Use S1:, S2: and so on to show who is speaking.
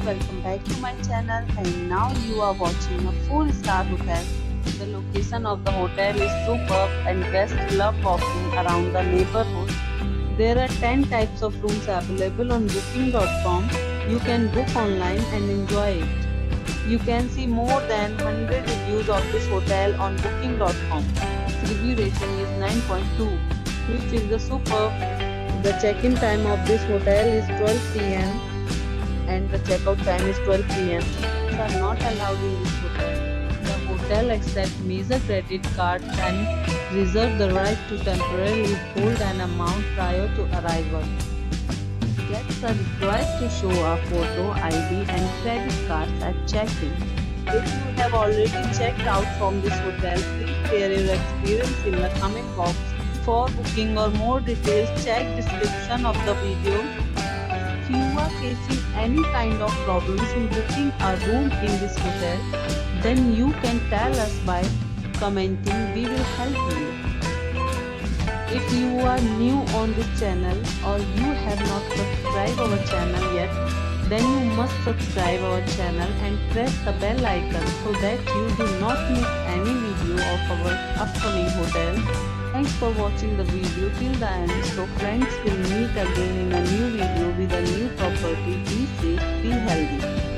S1: welcome back to my channel, and now you are watching a 4-star hotel. The location of the hotel is superb and guests love walking around the neighborhood. There are 10 types of rooms available on booking.com. You can book online and enjoy it. You can see more than 100 reviews of this hotel on booking.com. Its review rating is 9.2, which is the superb. The check-in time of this hotel is 12 p.m. and the checkout time is 12 p.m. Pets are not allowed in this hotel. The hotel accepts major credit cards and reserves the right to temporarily hold an amount prior to arrival. Guests are required to show a photo ID and credit cards at check-in. If you have already checked out from this hotel, please share your experience in the comment box. For booking or more details, check description of the video. If you are facing any kind of problems in booking a room in this hotel, then you can tell us by commenting. We will help you. If you are new on this channel or you have not subscribed our channel yet, then you must subscribe our channel and press the bell icon so that you do not miss any video of our upcoming hotel. Thanks for watching the video till the end. So friends, will meet again in a new video with a new property. Be safe, be healthy.